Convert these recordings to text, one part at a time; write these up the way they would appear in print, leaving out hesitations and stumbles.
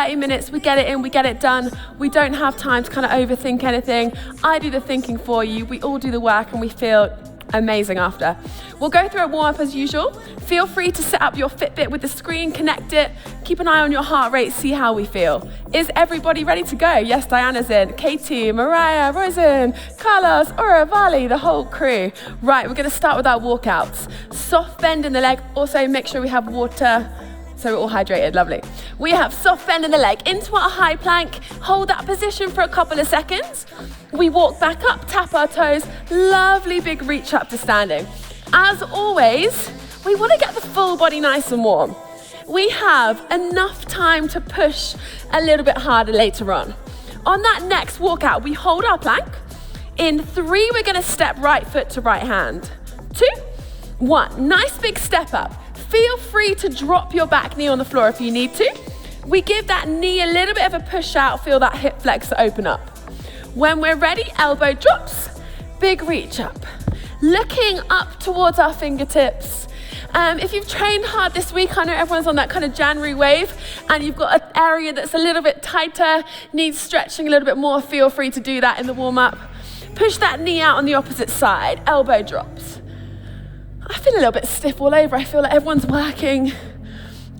30 minutes, we get it in, we get it done. We don't have time to kind of overthink anything. I do the thinking for you. We all do the work and we feel amazing after. We'll go through a warm-up as usual. Feel free to set up your Fitbit with the screen, connect it, keep an eye on your heart rate, see how we feel. Is everybody ready to go? Yes, Diana's in. Katie, Mariah, Rosen, Carlos, Ura, Vali, the whole crew. Right, we're gonna start with our walkouts. Soft bend in the leg. Also make sure we have water so we're all hydrated, lovely. We have soft bend in the leg into our high plank. Hold that position for a couple of seconds. We walk back up, tap our toes. Lovely big reach up to standing. As always, we want to get the full body nice and warm. We have enough time to push a little bit harder later on. On that next walkout, we hold our plank. In 3, we're gonna step right foot to right hand. 2, 1, nice big step up. Feel free to drop your back knee on the floor if you need to. We give that knee a little bit of a push out, feel that hip flexor open up. When we're ready, elbow drops, big reach up. Looking up towards our fingertips. If you've trained hard this week, I know everyone's on that kind of January wave, and you've got an area that's a little bit tighter, needs stretching a little bit more, feel free to do that in the warm-up. Push that knee out on the opposite side, elbow drops. I feel a little bit stiff all over. I feel like everyone's working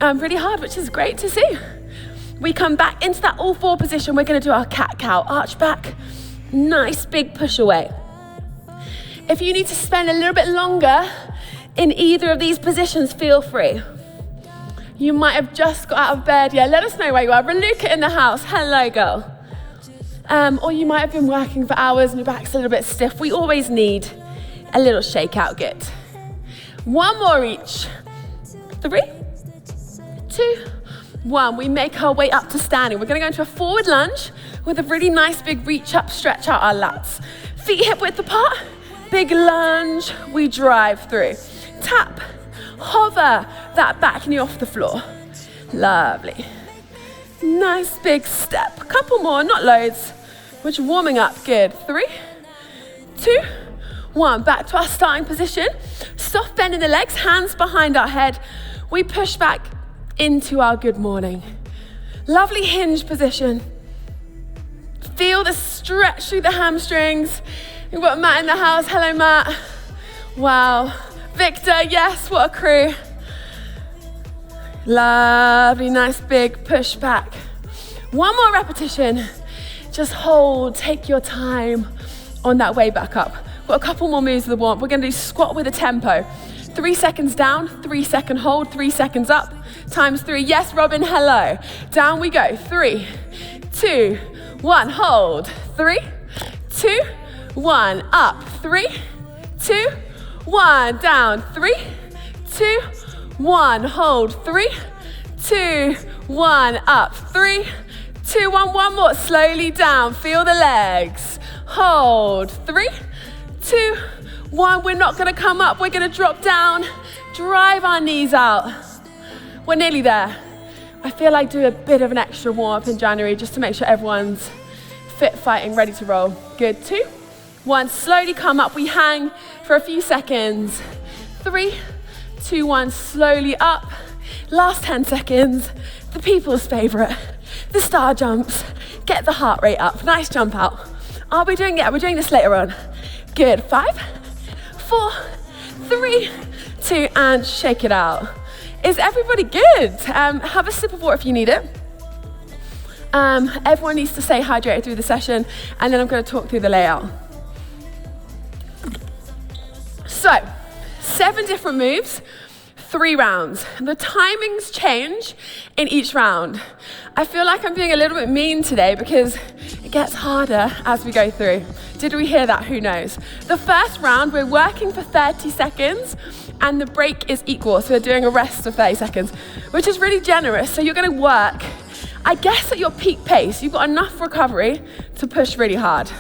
really hard, which is great to see. We come back into that all 4 position. We're gonna do our cat-cow, arch back, nice big push away. If you need to spend a little bit longer in either of these positions, feel free. You might have just got out of bed. Yeah, let us know where you are. Raluca in the house, hello girl. Or you might have been working for hours and your back's a little bit stiff. We always need a little shake out git. 1 more each. 3, 2, 1. We make our way up to standing. We're gonna go into a forward lunge with a really nice big reach up, stretch out our lats. Feet hip width apart, big lunge, we drive through. Tap, hover that back knee off the floor. Lovely. Nice big step. Couple more, not loads. We're just warming up, good. 3, 2, 1, back to our starting position. Soft bend in the legs, hands behind our head. We push back into our good morning. Lovely hinge position. Feel the stretch through the hamstrings. We've got Matt in the house, hello Matt. Wow, Victor, yes, what a crew. Lovely, nice big push back. 1 more repetition. Just hold, take your time on that way back up. Got a couple more moves of the warm. We're gonna do squat with a tempo. 3 seconds down, 3 second hold, 3 seconds up, times 3. Yes, Robin, hello. Down we go. 3, 2, 1, hold. 3, 2, 1, up. 3, 2, 1, down. 3, 2, 1, hold. 3, 2, 1, up. 3, 2, 1, 1 more. Slowly down. Feel the legs. Hold. 3, 2, 1, we're not gonna come up, we're gonna drop down, drive our knees out. We're nearly there. I feel like do a bit of an extra warm up in January just to make sure everyone's fit, fighting, ready to roll. Good, 2, 1, slowly come up, we hang for a few seconds. 3, 2, 1, slowly up. Last 10 seconds, the people's favorite, the star jumps. Get the heart rate up, nice jump out. Are we doing it? We're doing this later on. Good, 5, 4, 3, 2, and shake it out. Is everybody good? Have a sip of water if you need it. Everyone needs to stay hydrated through the session, and then I'm going to talk through the layout. So, 7 different moves, 3 rounds. The timings change in each round. I feel like I'm being a little bit mean today because it gets harder as we go through. Did we hear that? Who knows? The first round, we're working for 30 seconds and the break is equal. So we're doing a rest of 30 seconds, which is really generous. So you're gonna work, I guess, at your peak pace. You've got enough recovery to push really hard.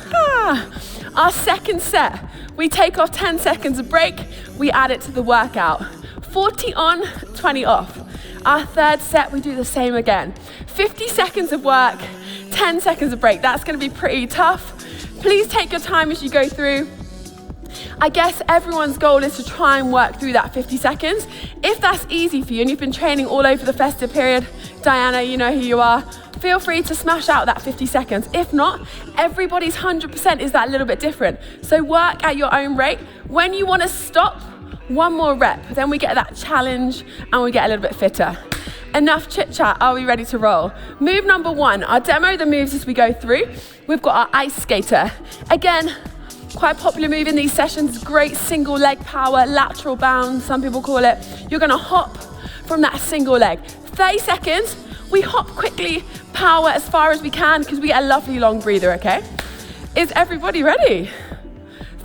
Our second set, we take off 10 seconds of break, we add it to the workout. 40 on, 20 off. Our third set, we do the same again. 50 seconds of work, 10 seconds of break. That's gonna be pretty tough. Please take your time as you go through. I guess everyone's goal is to try and work through that 50 seconds. If that's easy for you and you've been training all over the festive period, Diana, you know who you are, feel free to smash out that 50 seconds. If not, everybody's 100% is that little bit different. So work at your own rate. When you want to stop, one more rep. Then we get that challenge and we get a little bit fitter. Enough chit chat, are we ready to roll? Move number 1, I'll demo the moves as we go through. We've got our ice skater. Again, quite a popular move in these sessions, great single leg power, lateral bound, some people call it. You're gonna hop from that single leg. 30 seconds, we hop quickly, power as far as we can because we get a lovely long breather, okay? Is everybody ready?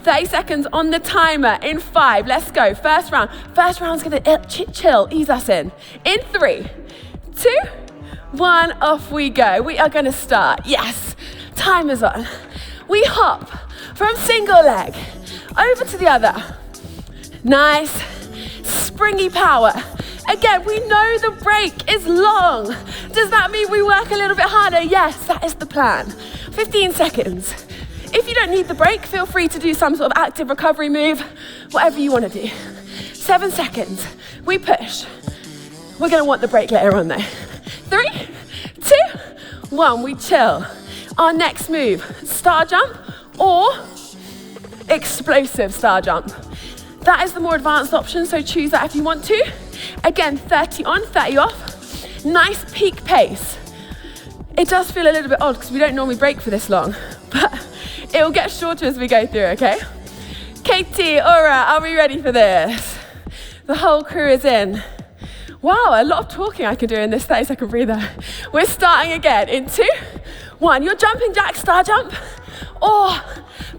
30 seconds on the timer in 5, let's go. First round. First round's gonna chill, ease us in. In 3, 2, 1, off we go. We are gonna start, yes. Timer's on. We hop from single leg over to the other. Nice, springy power. Again, we know the break is long. Does that mean we work a little bit harder? Yes, that is the plan. 15 seconds. If you don't need the break, feel free to do some sort of active recovery move, whatever you want to do. 7 seconds, we push. We're gonna want the break later on though. 3, 2, 1, we chill. Our next move, star jump or explosive star jump. That is the more advanced option, so choose that if you want to. Again, 30 on, 30 off. Nice peak pace. It does feel a little bit odd because we don't normally break for this long, but it will get shorter as we go through, okay? Katie, Aura, are we ready for this? The whole crew is in. Wow, a lot of talking I can do in this 30-second breather. We're starting again in 2, 1. You're jumping jack, star jump, or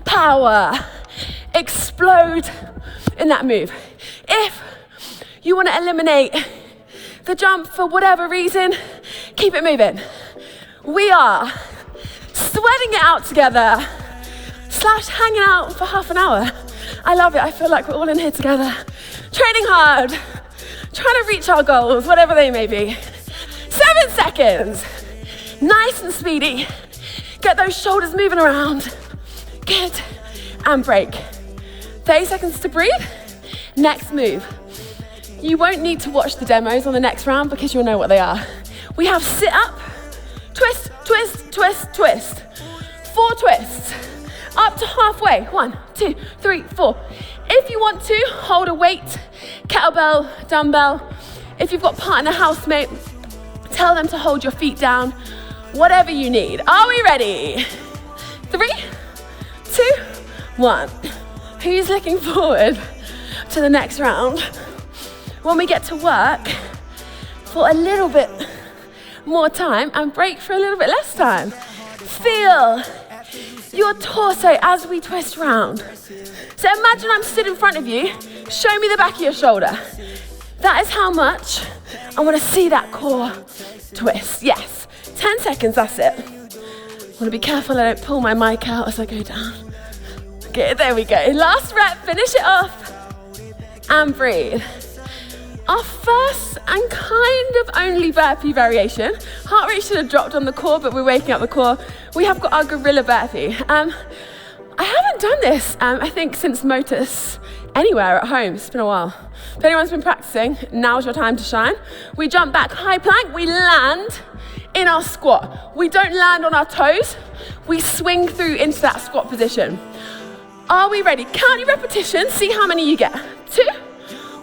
power. Explode in that move. If you want to eliminate the jump for whatever reason, keep it moving. We are sweating it out together, / hanging out for half an hour. I love it, I feel like we're all in here together, training hard, trying to reach our goals, whatever they may be. 7 seconds, nice and speedy. Get those shoulders moving around. Good, and break. 30 seconds to breathe. Next move. You won't need to watch the demos on the next round because you'll know what they are. We have sit up, twist, twist, twist, twist. 4 twists, up to halfway. 1, 2, 3, 4. If you want to, hold a weight, kettlebell, dumbbell. If you've got partner, housemate, tell them to hold your feet down, whatever you need. Are we ready? 3, 2, 1. Who's looking forward to the next round? When we get to work for a little bit more time and break for a little bit less time. Feel your torso as we twist round. So imagine I'm stood in front of you, show me the back of your shoulder. That is how much I want to see that core twist. Yes, 10 seconds, that's it. I want to be careful I don't pull my mic out as I go down. Okay, there we go. Last rep, finish it off and breathe. Our first and kind of only burpee variation. Heart rate should have dropped on the core, but we're waking up the core. We have got our gorilla burpee. I haven't done this, I think, since Motus anywhere at home. It's been a while. If anyone's been practicing, now's your time to shine. We jump back, high plank, we land in our squat. We don't land on our toes. We swing through into that squat position. Are we ready? Count your repetitions, see how many you get. 2,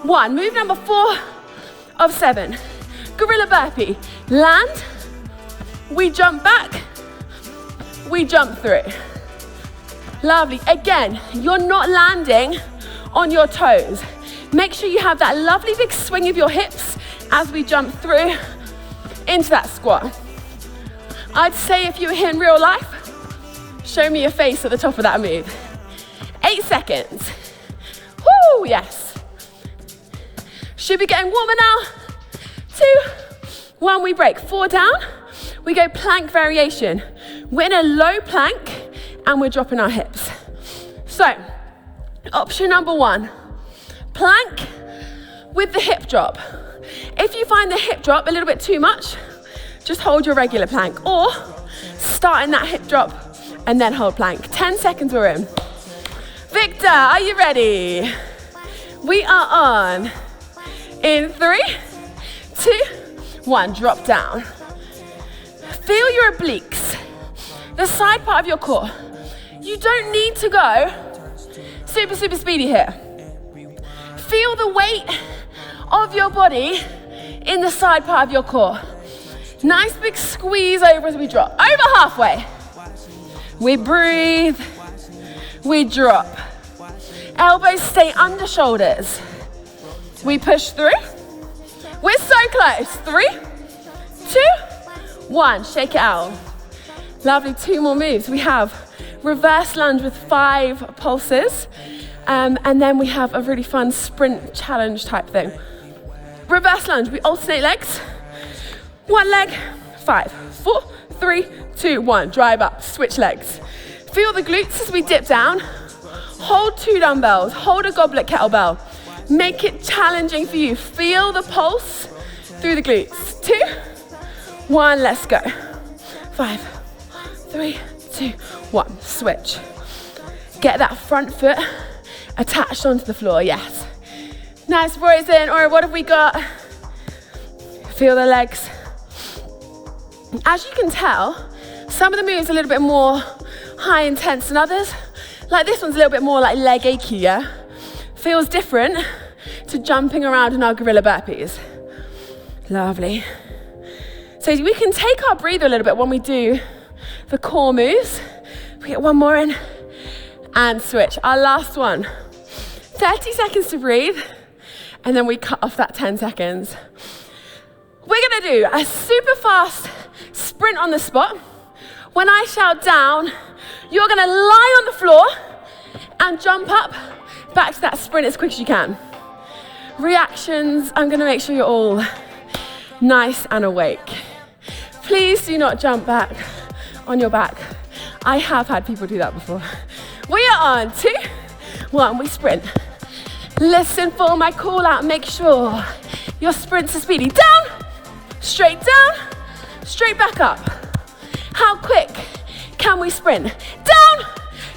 1, move number 4 of 7. Gorilla burpee, land, we jump back, we jump through. Lovely, again, you're not landing on your toes. Make sure you have that lovely big swing of your hips as we jump through into that squat. I'd say if you were here in real life, show me your face at the top of that move. 8 seconds. Woo, yes. Should be getting warmer now. 2, 1, we break. 4 down. We go plank variation. We're in a low plank and we're dropping our hips. So, option number 1, plank with the hip drop. If you find the hip drop a little bit too much, just hold your regular plank, or start in that hip drop and then hold plank. 10 seconds, we're in. Victor, are you ready? We are on. In 3, 2, 1, drop down. Feel your obliques, the side part of your core. You don't need to go super, super speedy here. Feel the weight of your body in the side part of your core. Nice big squeeze over as we drop. Over halfway. We breathe. We drop. Elbows stay under shoulders. We push through. We're so close. 3, 2, 1. Shake it out. Lovely. 2 more moves. We have reverse lunge with 5 pulses. And then we have a really fun sprint challenge type thing. Reverse lunge. We alternate legs. 1 leg. 5, 4, 3, 2, 1. Drive up. Switch legs. Feel the glutes as we dip down. Hold 2 dumbbells. Hold a goblet kettlebell. Make it challenging for you. Feel the pulse through the glutes. 2, 1, let's go. 5, 3, 2, 1. Switch. Get that front foot attached onto the floor, yes. Nice, boys in. All right, what have we got? Feel the legs. As you can tell, some of the moves are a little bit more high intense than others. Like this one's a little bit more like leg achy, yeah? Feels different to jumping around in our gorilla burpees. Lovely. So we can take our breather a little bit when we do the core moves. We get 1 more in and switch. Our last one. 30 seconds to breathe and then we cut off that 10 seconds. We're gonna do a super fast sprint on the spot. When I shout down, you're gonna lie on the floor and jump up back to that sprint as quick as you can. Reactions, I'm gonna make sure you're all nice and awake. Please do not jump back on your back. I have had people do that before. We are on 2, 1, we sprint. Listen for my call out, make sure your sprints are speedy. Down, straight back up. How quick can we sprint? Down,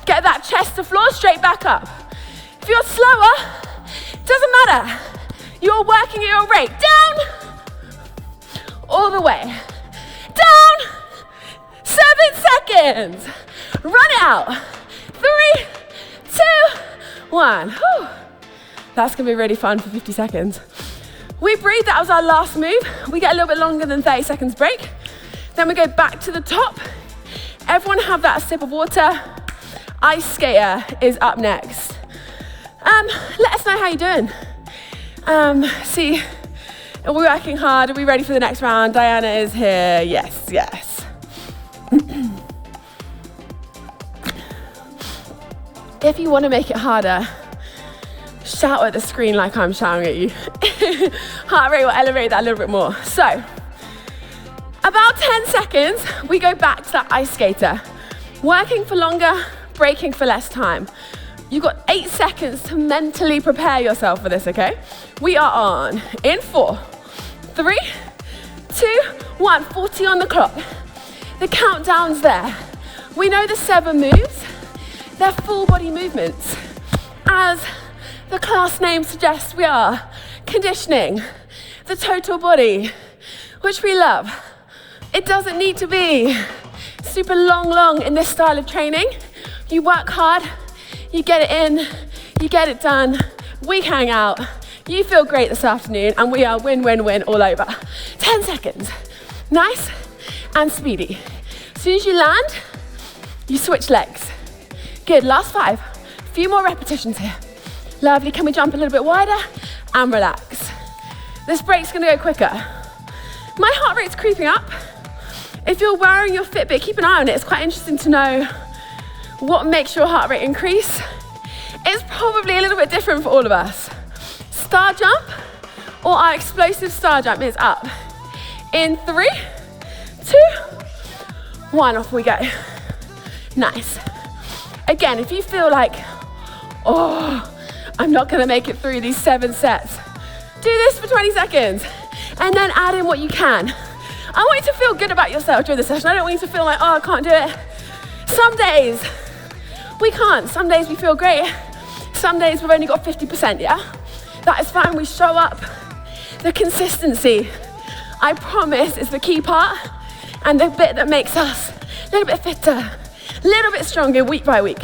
get that chest to floor, straight back up. If you're slower, doesn't matter. You're working at your rate. Down, all the way. Down, 7 seconds. Run it out. 3, 2, 1. Whew. That's gonna be really fun for 50 seconds. We breathe, that was our last move. We get a little bit longer than 30 seconds break. Then we go back to the top. Everyone have that sip of water. Ice skater is up next. Let us know how you're doing. See, are we working hard? Are we ready for the next round? Diana is here. Yes, yes. If you want to make it harder, shout at the screen like I'm shouting at you. Heart rate will elevate that a little bit more. So, about 10 seconds, we go back to that ice skater. Working for longer, breaking for less time. You've got 8 seconds to mentally prepare yourself for this, okay? We are on in 4, 3, 2, 1, 40 on the clock. The countdown's there. We know the 7 moves. They're full body movements. As the class name suggests, we are conditioning the total body, which we love. It doesn't need to be super long in this style of training. You work hard, you get it in, you get it done, we hang out, you feel great this afternoon, and we are win, win, win all over. 10 seconds, nice and speedy. As soon as you land, you switch legs. Good, last 5, a few more repetitions here. Lovely, can we jump a little bit wider and relax. This break's gonna go quicker. My heart rate's creeping up. If you're wearing your Fitbit, keep an eye on it. It's quite interesting to know what makes your heart rate increase. It's probably a little bit different for all of us. Star jump, or our explosive star jump, is up. In 3, 2, 1, off we go. Nice. Again, if you feel like, oh, I'm not gonna make it through these 7 sets, do this for 20 seconds, and then add in what you can. I want you to feel good about yourself during the session. I don't want you to feel like, oh, I can't do it. Some days, we can't. Some days we feel great. Some days we've only got 50%, yeah? That is fine, we show up. The consistency, I promise, is the key part. and the bit that makes us a little bit fitter, a little bit stronger week by week.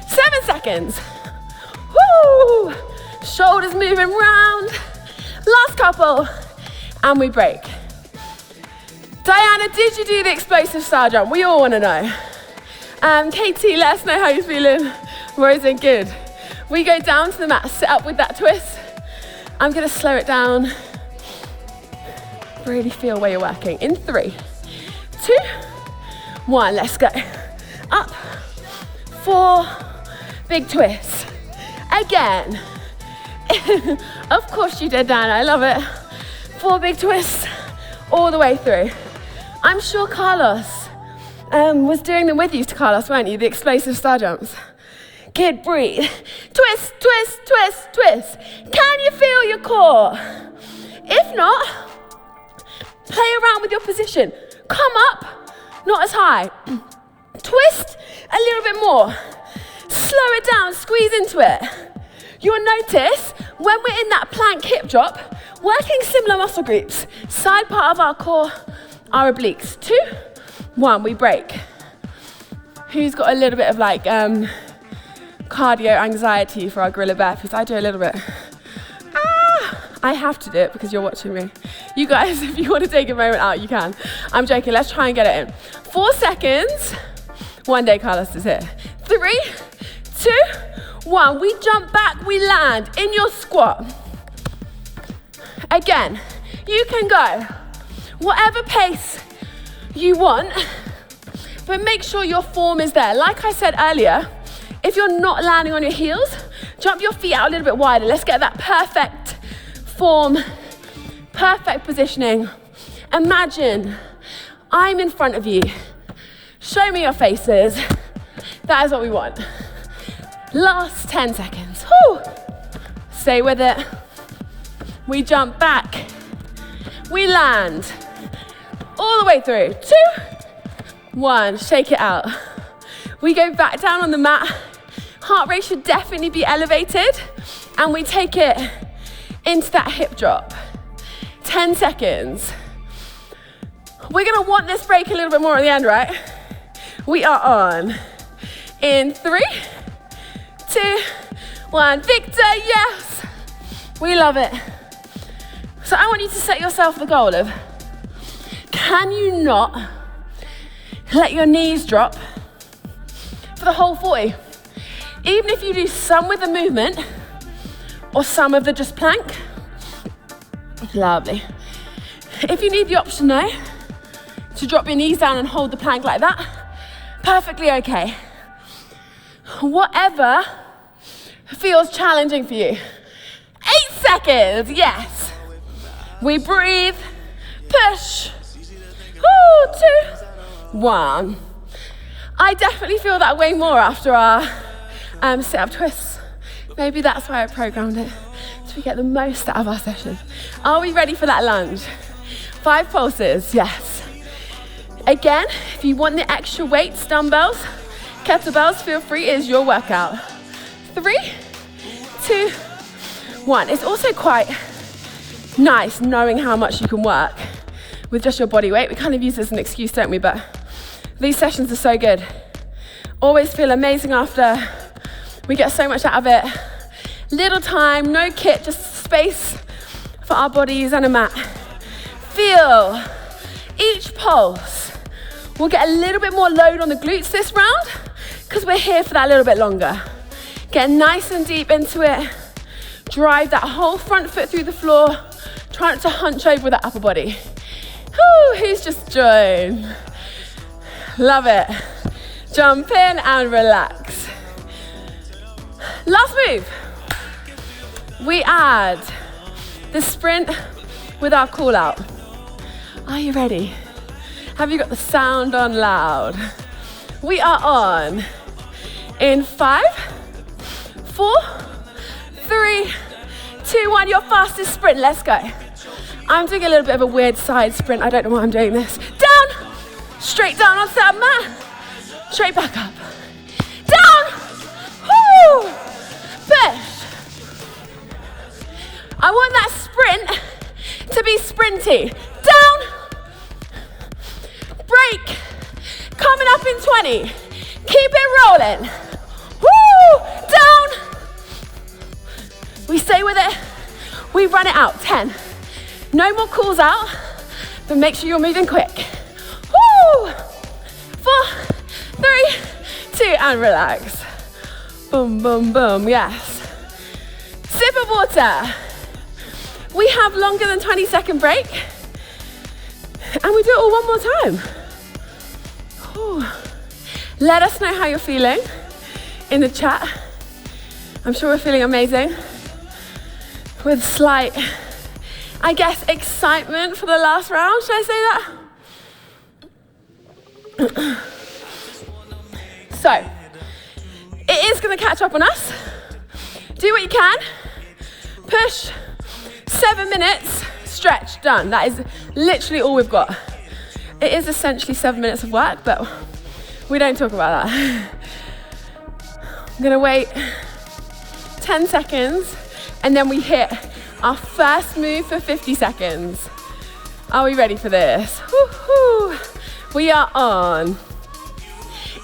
7 seconds. Woo! Shoulders moving round. Last couple, and we break. Diana, did you do the explosive star jump? We all want to know. Katie, let us know how you're feeling. Rosie, good. We go down to the mat, sit up with that twist. I'm going to slow it down. Really feel where you're working. In 3, 2, 1, let's go. Up, 4, big twist. Again. Of course you did, Dan, I love it. 4 big twists all the way through. I'm sure Carlos was doing them with you, Carlos, weren't you? The explosive star jumps. Good, breathe. Twist, twist, twist, twist. Can you feel your core? If not, play around with your position. Come up, not as high. Twist a little bit more. Slow it down, squeeze into it. You'll notice when we're in that plank hip drop, working similar muscle groups. Side part of our core, our obliques. 2, 1, we break. Who's got a little bit of like cardio anxiety for our gorilla burpees? I do a little bit. I have to do it because you're watching me. You guys, if you want to take a moment out, you can. I'm joking, let's try and get it in. 4 seconds. One day Carlos is here. 3, 2, 1. We jump back, we land in your squat. Again, you can go whatever pace you want, but make sure your form is there. Like I said earlier, if you're not landing on your heels, jump your feet out a little bit wider. Let's get that perfect form, perfect positioning. Imagine I'm in front of you. Show me your faces. That is what we want. Last 10 seconds. Whew. Stay with it. We jump back. We land. All the way through. 2, 1. Shake it out. We go back down on the mat. Heart rate should definitely be elevated. And we take it into that hip drop. 10 seconds. We're going to want this break a little bit more at the end, right? We are on. In 3, 2, 1. Victor, yes. We love it. So I want you to set yourself the goal of, can you not let your knees drop for the whole 40? Even if you do some with the movement or some of the just plank. Lovely. If you need the option though, to drop your knees down and hold the plank like that, perfectly okay. Whatever feels challenging for you. 8 seconds, yes. We breathe, push. 2, 1. I definitely feel that way more after our sit-up twists. Maybe that's why I programmed it, so we get the most out of our session. Are we ready for that lunge? 5 pulses, yes. Again, if you want the extra weights, dumbbells, kettlebells, feel free, it is your workout. 3, 2, 1. It's also quite nice knowing how much you can work with just your body weight. We kind of use this as an excuse, don't we? But these sessions are so good. Always feel amazing after. We get so much out of it. Little time, no kit, just space for our bodies and a mat. Feel each pulse. We'll get a little bit more load on the glutes this round because we're here for that little bit longer. Get nice and deep into it. Drive that whole front foot through the floor. Try not to hunch over that upper body. Who's just joined? Love it. Jump in and relax. Last move. We add the sprint with our call out. Are you ready? Have you got the sound on loud? We are on. In 5, 4, 3, 2, 1. Your fastest sprint. Let's go. I'm doing a little bit of a weird side sprint. I don't know why I'm doing this. Down. Straight down onto that mat. Straight back up. Down. Woo. Push. I want that sprint to be sprinty. Down. 20. Keep it rolling. Woo! Down. We stay with it. We run it out. 10. No more calls out, but make sure you're moving quick. Woo! 4, 3, 2, and relax. Boom, boom, boom. Yes. Sip of water. We have longer than 20-second break. And we do it all one more time. Whew. Let us know how you're feeling in the chat. I'm sure we're feeling amazing. With slight, I guess, excitement for the last round. Should I say that? So, it is going to catch up on us. Do what you can. Push. 7 minutes. Stretch. Done. That is literally all we've got. It is essentially 7 minutes of work, but we don't talk about that. I'm going to wait 10 seconds. And then we hit our first move for 50 seconds. Are we ready for this? Woo-hoo. We are on.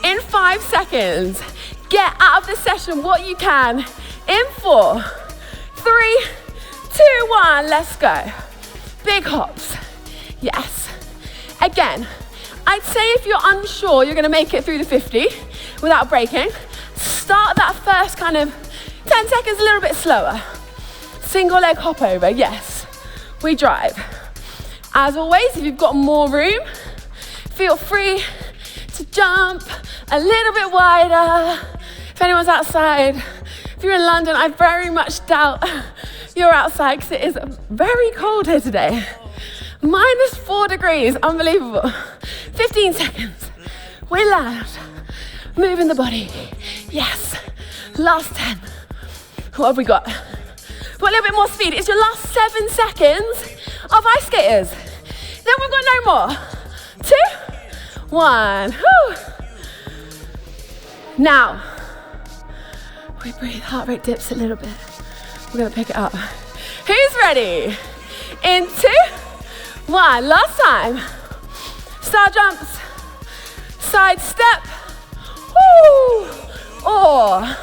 In 5 seconds, get out of the session what you can. In 4, 3, 2, 1, let's go. Big hops. Yes. Again, I'd say if you're unsure you're gonna make it through the 50 without breaking, start that first kind of 10 seconds a little bit slower. Single leg hop over, yes. We drive. As always, if you've got more room, feel free to jump a little bit wider. If anyone's outside, if you're in London, I very much doubt you're outside because it is very cold here today. -4 degrees, unbelievable. 15 seconds. We land. Moving the body. Yes. Last 10. What have we got? Got a little bit more speed. It's your last 7 seconds of ice skaters. Then we've got no more. 2, 1. Whew. Now, we breathe, heart rate dips a little bit. We're gonna pick it up. Who's ready? In 2, 1, last time. Star jumps, side step. Woo! Or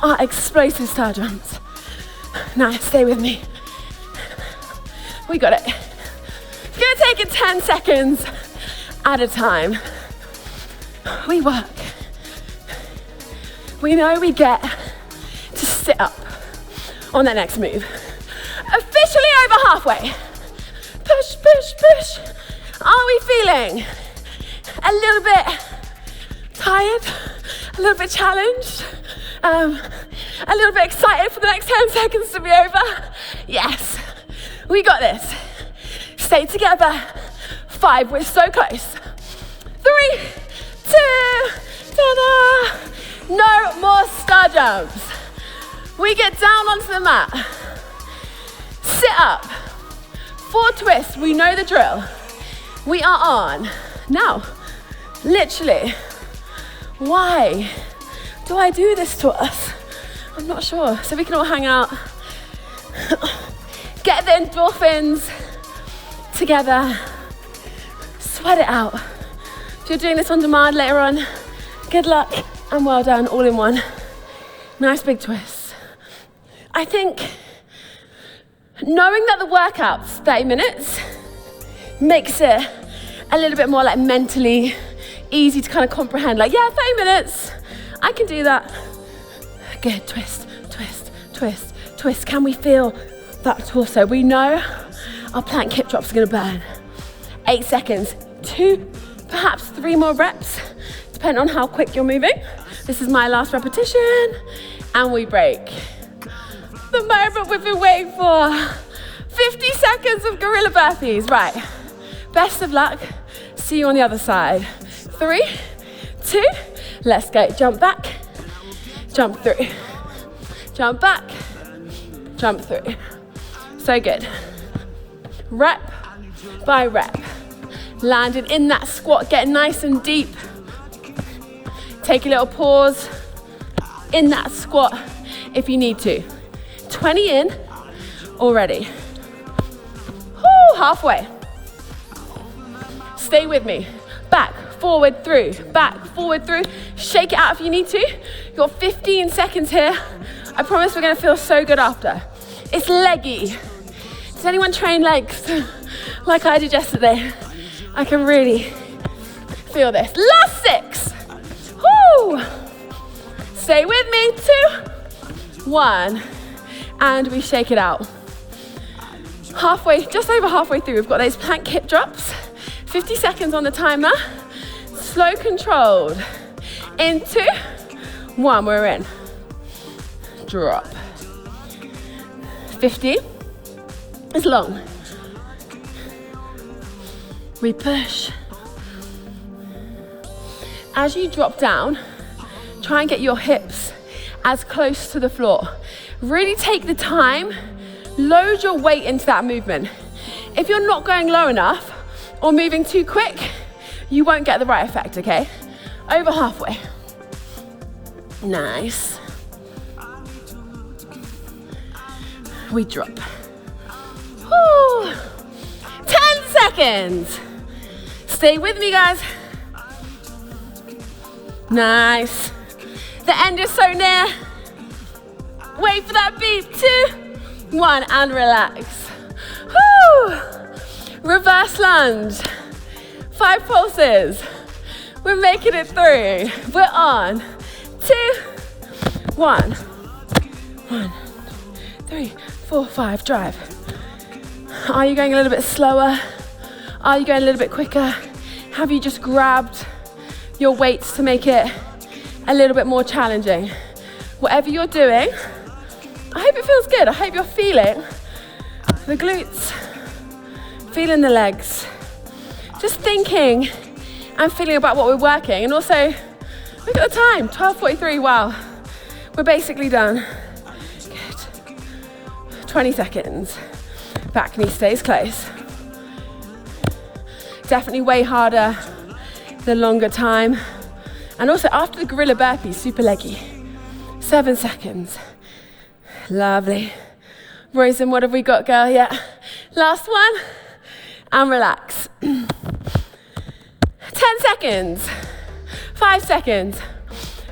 our explosive star jumps. Nice, stay with me. We got it. It's gonna take it 10 seconds at a time. We work. We know we get to sit up on that next move. Officially over halfway. Push, push, push. Are we feeling a little bit tired? A little bit challenged? A little bit excited for the next 10 seconds to be over? Yes, we got this. Stay together. 5, we're so close. 3, 2, ta-da! No more star jumps. We get down onto the mat. Sit up. 4 twists, we know the drill. We are on. Now, literally, why do I do this to us? I'm not sure. So we can all hang out, get the endorphins together, sweat it out. If you're doing this on demand later on, good luck and well done, all in one. Nice big twist. I think knowing that the workout's 30 minutes makes it a little bit more like mentally easy to kind of comprehend. Like, yeah, 30 minutes, I can do that. Good, twist, twist, twist, twist. Can we feel that torso? We know our plank hip drops are gonna burn. 8 seconds, 2, perhaps 3 more reps, depending on how quick you're moving. This is my last repetition, and we break. The moment we've been waiting for. 50 seconds of gorilla burpees. Right, best of luck. See you on the other side. 3, 2, let's go. Jump back, jump through. Jump back, jump through. So good. Rep by rep. Landing in that squat, get nice and deep. Take a little pause in that squat if you need to. 20 in already. Woo, halfway. Stay with me. Back, forward, through, back, forward, through. Shake it out if you need to. You've got 15 seconds here. I promise we're gonna feel so good after. It's leggy. Does anyone train legs like I did yesterday? I can really feel this. Last 6. Woo! Stay with me, 2, 1, and we shake it out. Halfway, just over halfway through, we've got those plank hip drops. 50 seconds on the timer. Slow, controlled. In 2, 1, we're in. Drop. 50 is long. We push. As you drop down, try and get your hips as close to the floor. Really take the time, load your weight into that movement. If you're not going low enough or moving too quick, you won't get the right effect, okay? Over halfway. Nice. We drop. Woo. 10 seconds. Stay with me, guys. Nice. The end is so near. Wait for that beat. 2, 1, and relax. Woo. Reverse lunge. 5 pulses. We're making it through. We're on. 2, 1. 1, 3, 4, 5. Drive. Are you going a little bit slower? Are you going a little bit quicker? Have you just grabbed your weights to make it a little bit more challenging? Whatever you're doing, I hope it feels good. I hope you're feeling the glutes, feeling the legs, just thinking and feeling about what we're working. And also, look at the time, 12:43, wow. We're basically done. Good. 20 seconds. Back knee stays close. Definitely way harder the longer time. And also after the gorilla burpee, super leggy. 7 seconds. Lovely. Rosen, what have we got, girl? Yeah. Last one. And relax. 10 seconds. 5 seconds.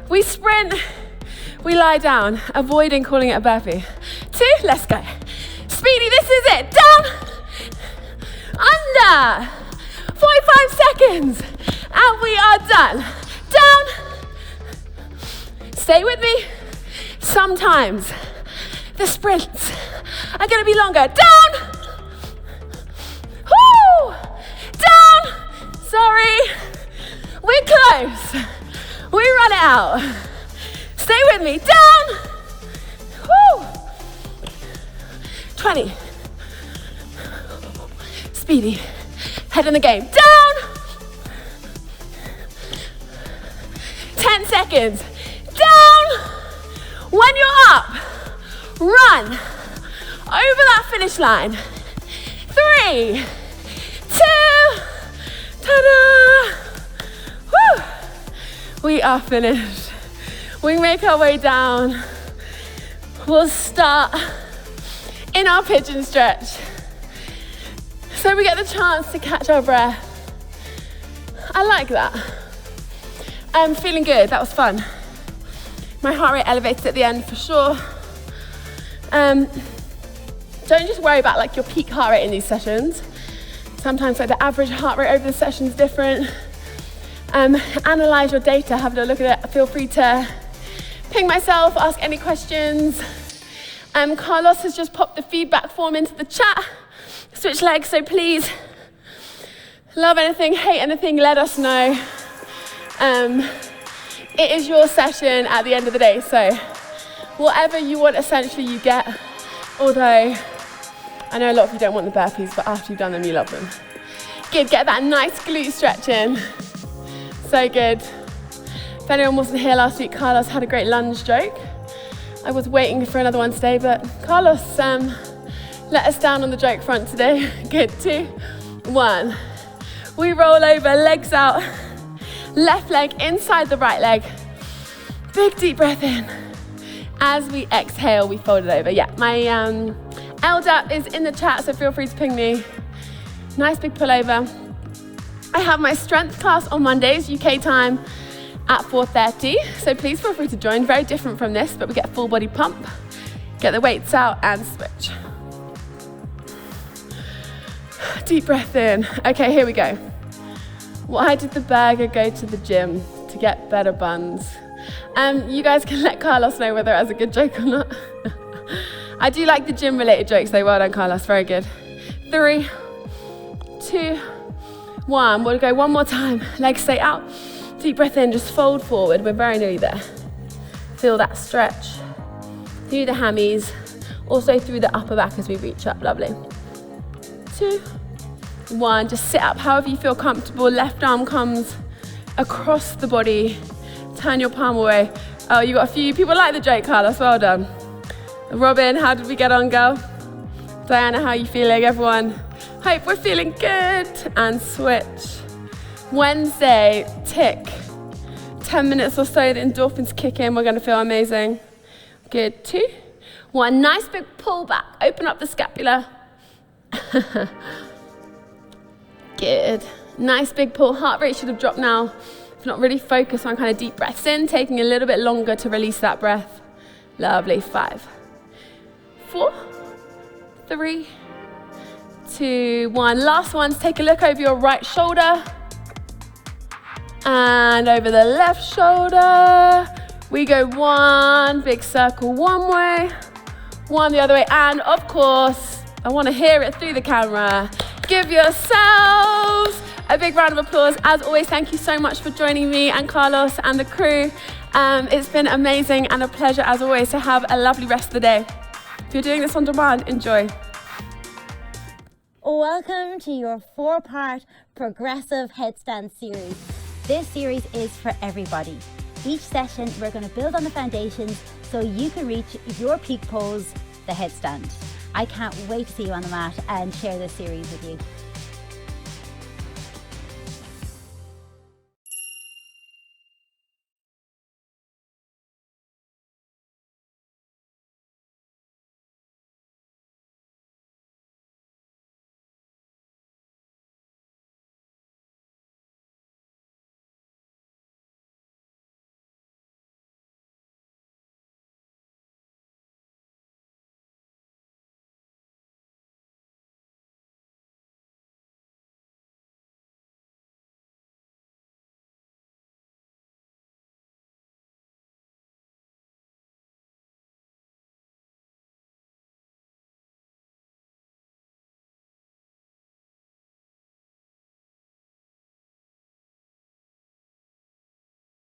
We sprint. We lie down, avoiding calling it a burpee. 2, let's go. Speedy, this is it. Down. Under. 45 seconds. And we are done. Down. Stay with me. Sometimes the sprints are going to be longer. Down. Woo. Down. Sorry. We're close. We run it out. Stay with me. Down. Woo. 20. Speedy. Head in the game. Down. 10 seconds. Down. When you're up, run over that finish line. 3, 2, ta-da. Woo. We are finished. We make our way down. We'll start in our pigeon stretch. So we get the chance to catch our breath. I like that. I'm feeling good, that was fun. My heart rate elevated at the end for sure. Don't just worry about like your peak heart rate in these sessions. Sometimes like the average heart rate over the session is different. Analyze your data, have a look at it. Feel free to ping myself, ask any questions. Carlos has just popped the feedback form into the chat. Switch legs, so please, love anything, hate anything, let us know. It is your session at the end of the day, so whatever you want, essentially you get. Although, I know a lot of you don't want the burpees, but after you've done them, you love them. Good, get that nice glute stretch in. So good. If anyone wasn't here last week, Carlos had a great lunge joke. I was waiting for another one today, but Carlos let us down on the joke front today. Good, 2, 1. We roll over, legs out. Left leg inside the right leg. Big deep breath in. As we exhale, we fold it over. Yeah, my LDAP is in the chat, so feel free to ping me. Nice big pull over. I have my strength class on Mondays, UK time, at 4:30. So please feel free to join. Very different from this, but we get a full body pump. Get the weights out and switch. Deep breath in. Okay, here we go. Why did the burger go to the gym? To get better buns. You guys can let Carlos know whether it was a good joke or not. I do like the gym related jokes though. Well done, Carlos, very good. 3, 2, 1. We'll go one more time. Legs stay out. Deep breath in, just fold forward. We're very nearly there. Feel that stretch through the hammies, also through the upper back as we reach up. Lovely. 2, 1. Just sit up however you feel comfortable. Left arm comes across the body. Turn your palm away. Oh, you got a few people like the joke, Carlos. Well done. Robin, how did we get on, girl? Diana, how are you feeling? Everyone, hope we're feeling good. And switch. Wednesday, tick. 10 minutes or so, the endorphins kick in. We're going to feel amazing. Good. 2, 1. Nice big pull back. Open up the scapula. Good. Nice big pull. Heart rate should have dropped now. If not, really focus on kind of deep breaths in, taking a little bit longer to release that breath. Lovely. 5, 4, 3, 2, 1. Last one. Take a look over your right shoulder and over the left shoulder. We go one big circle one way, one the other way, and of course, I want to hear it through the camera. Give yourselves a big round of applause. As always, thank you so much for joining me and Carlos and the crew. It's been amazing and a pleasure as always to have a lovely rest of the day. If you're doing this on demand, enjoy. Welcome to your 4-part progressive headstand series. This series is for everybody. Each session, we're going to build on the foundations so you can reach your peak pose, the headstand. I can't wait to see you on the mat and share this series with you.